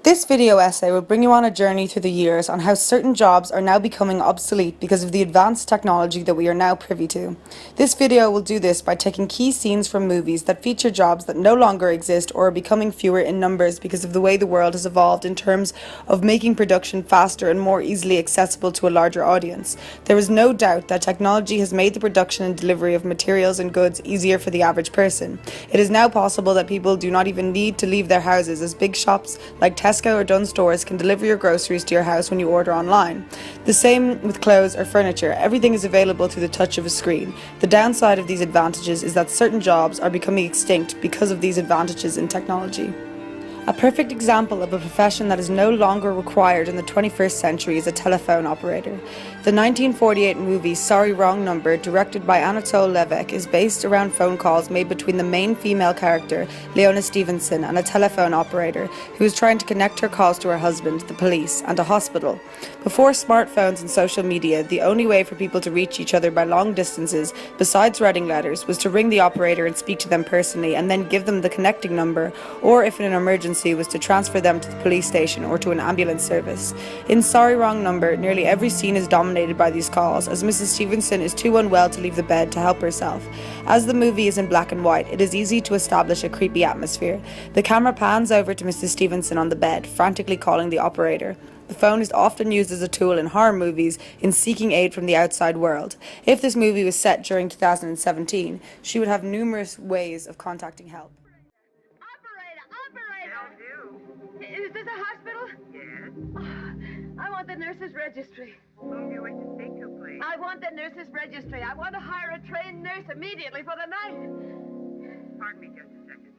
This video essay will bring you on a journey through the years on how certain jobs are now becoming obsolete because of the advanced technology that we are now privy to. This video will do this by taking key scenes from movies that feature jobs that no longer exist or are becoming fewer in numbers because of the way the world has evolved in terms of making production faster and more easily accessible to a larger audience. There is no doubt that technology has made the production and delivery of materials and goods easier for the average person. It is now possible that people do not even need to leave their houses, as big shops like Tesco or Dunnes Stores can deliver your groceries to your house when you order online. The same with clothes or furniture. Everything is available through the touch of a screen. The downside of these advantages is that certain jobs are becoming extinct because of these advantages in technology. A perfect example of a profession that is no longer required in the 21st century is a telephone operator. The 1948 movie Sorry Wrong Number, directed by Anatole Levesque, is based around phone calls made between the main female character, Leona Stevenson, and a telephone operator who is trying to connect her calls to her husband, the police, and a hospital. Before smartphones and social media, the only way for people to reach each other by long distances, besides writing letters, was to ring the operator and speak to them personally and then give them the connecting number, or if in an emergency, was to transfer them to the police station or to an ambulance service. In Sorry Wrong Number, nearly every scene is dominated by these calls, as Mrs. Stevenson is too unwell to leave the bed to help herself. As the movie is in black and white, it is easy to establish a creepy atmosphere. The camera pans over to Mrs. Stevenson on the bed, frantically calling the operator. The phone is often used as a tool in horror movies in seeking aid from the outside world. If this movie was set during 2017, she would have numerous ways of contacting help. Is this a hospital? Yes. Oh, I want the nurse's registry. Whom do you wish to speak to, please? I want the nurse's registry. I want to hire a trained nurse immediately for the night. Pardon me just a second.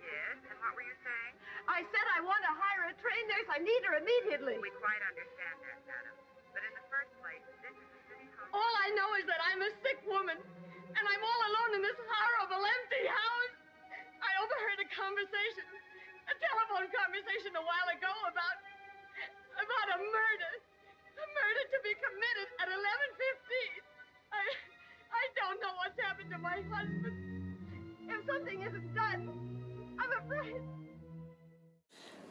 Yes, and what were you saying? I said I want to hire a trained nurse. I need her immediately. We quite understand that, madam. But in the first place, this is a city hospital. All I know is that I'm a sick woman, and I'm all alone in this horrible empty house. I overheard a telephone conversation a while ago about a murder to be committed at 11:15. I don't know what's happened to my husband. If something isn't done, I'm afraid.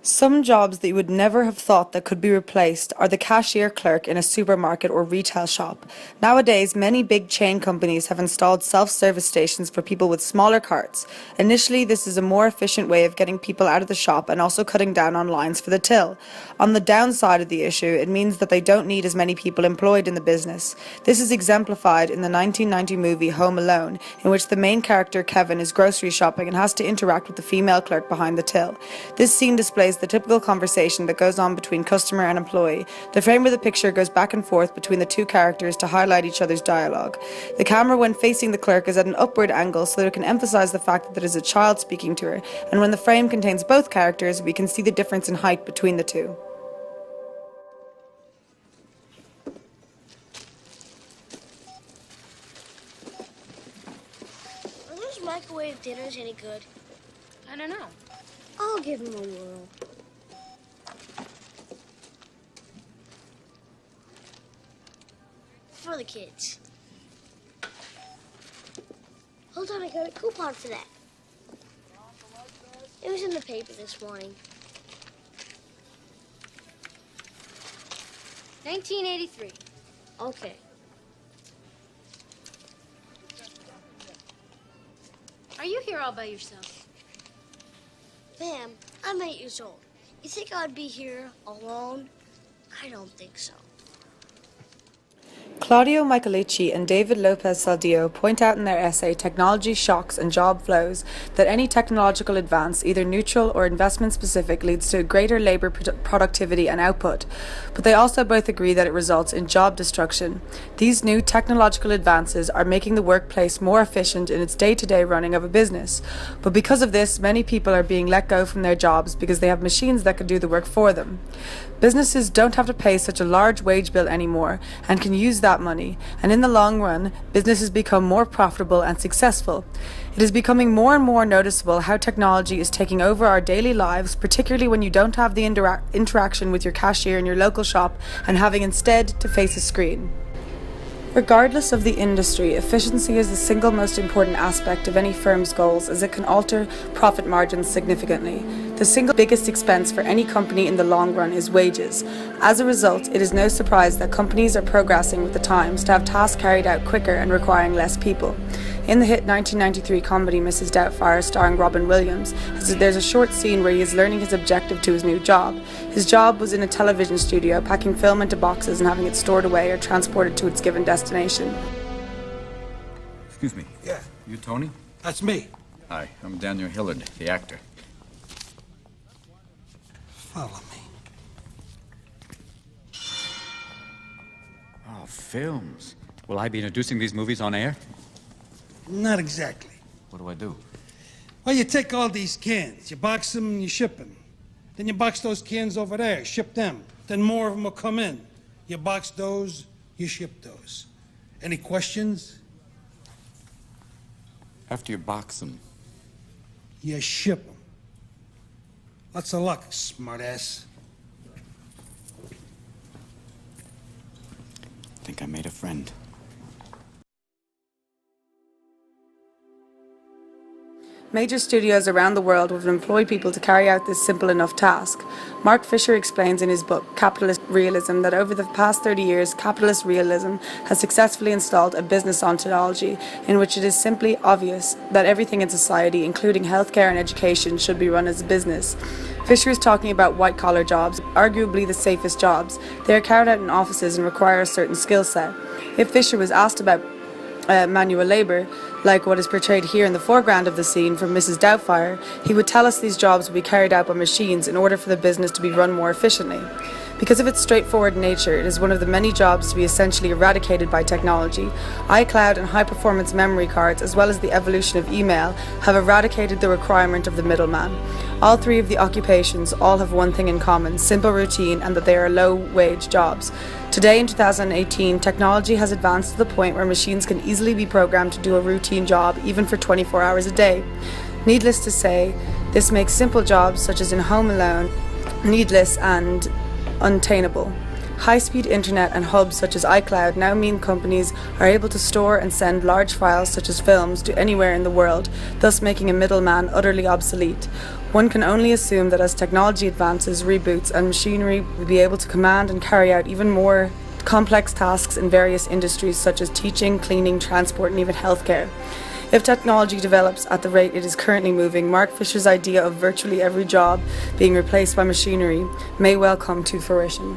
Some jobs that you would never have thought that could be replaced are the cashier clerk in a supermarket or retail shop. Nowadays, many big chain companies have installed self-service stations for people with smaller carts. Initially, this is a more efficient way of getting people out of the shop and also cutting down on lines for the till. On the downside of the issue, it means that they don't need as many people employed in the business. This is exemplified in the 1990 movie Home Alone, in which the main character, Kevin, is grocery shopping and has to interact with the female clerk behind the till. This scene displays the typical conversation that goes on between customer and employee. The frame of the picture goes back and forth between the two characters to highlight each other's dialogue. The camera, when facing the clerk, is at an upward angle so that it can emphasize the fact that there is a child speaking to her, and when the frame contains both characters, we can see the difference in height between the two. Are those microwave dinners any good? I don't know. I'll give them a whirl. For the kids. Hold on, I got a coupon for that. It was in the paper this morning. 1983. Okay. Are you here all by yourself? Ma'am, I'm 8 years old. You think I'd be here alone? I don't think so. Claudio Michelici and David Lopez Saldillo point out in their essay Technology Shocks and Job Flows that any technological advance, either neutral or investment specific, leads to greater labour productivity and output, but they also both agree that it results in job destruction. These new technological advances are making the workplace more efficient in its day-to-day running of a business, but because of this, many people are being let go from their jobs because they have machines that can do the work for them. Businesses don't have to pay such a large wage bill anymore and can use that money, and in the long run, businesses become more profitable and successful. It is becoming more and more noticeable how technology is taking over our daily lives, particularly when you don't have the interaction with your cashier in your local shop and having instead to face a screen. Regardless of the industry, efficiency is the single most important aspect of any firm's goals as it can alter profit margins significantly. The single biggest expense for any company in the long run is wages. As a result, it is no surprise that companies are progressing with the times to have tasks carried out quicker and requiring less people. In the hit 1993 comedy Mrs. Doubtfire starring Robin Williams, there's a short scene where he is learning his objective to his new job. His job was in a television studio, packing film into boxes and having it stored away or transported to its given destination. Excuse me. Yeah. You Tony? That's me. Hi, I'm Daniel Hillard, the actor. Follow me. Oh, films. Will I be introducing these movies on air? Not exactly. What do I do? Well, you take all these cans, you box them and you ship them. Then you box those cans over there, ship them. Then more of them will come in. You box those, you ship those. Any questions? After you box them. You ship them. Lots of luck, smartass. I think I made a friend. Major studios around the world would employ people to carry out this simple enough task. Mark Fisher explains in his book, Capitalist Realism, that over the past 30 years, capitalist realism has successfully installed a business ontology in which it is simply obvious that everything in society, including healthcare and education, should be run as a business. Fisher is talking about white-collar jobs, arguably the safest jobs. They are carried out in offices and require a certain skill set. If Fisher was asked about manual labour, like what is portrayed here in the foreground of the scene from Mrs. Doubtfire, he would tell us these jobs would be carried out by machines in order for the business to be run more efficiently. Because of its straightforward nature, it is one of the many jobs to be essentially eradicated by technology. iCloud and high-performance memory cards, as well as the evolution of email, have eradicated the requirement of the middleman. All three of the occupations all have one thing in common, simple routine, and that they are low-wage jobs. Today in 2018, technology has advanced to the point where machines can easily be programmed to do a routine job, even for 24 hours a day. Needless to say, this makes simple jobs, such as in Home Alone, needless and unattainable. High-speed internet and hubs such as iCloud now mean companies are able to store and send large files such as films to anywhere in the world, thus making a middleman utterly obsolete. One can only assume that as technology advances, reboots, and machinery will be able to command and carry out even more complex tasks in various industries such as teaching, cleaning, transport, and even healthcare. If technology develops at the rate it is currently moving, Mark Fisher's idea of virtually every job being replaced by machinery may well come to fruition.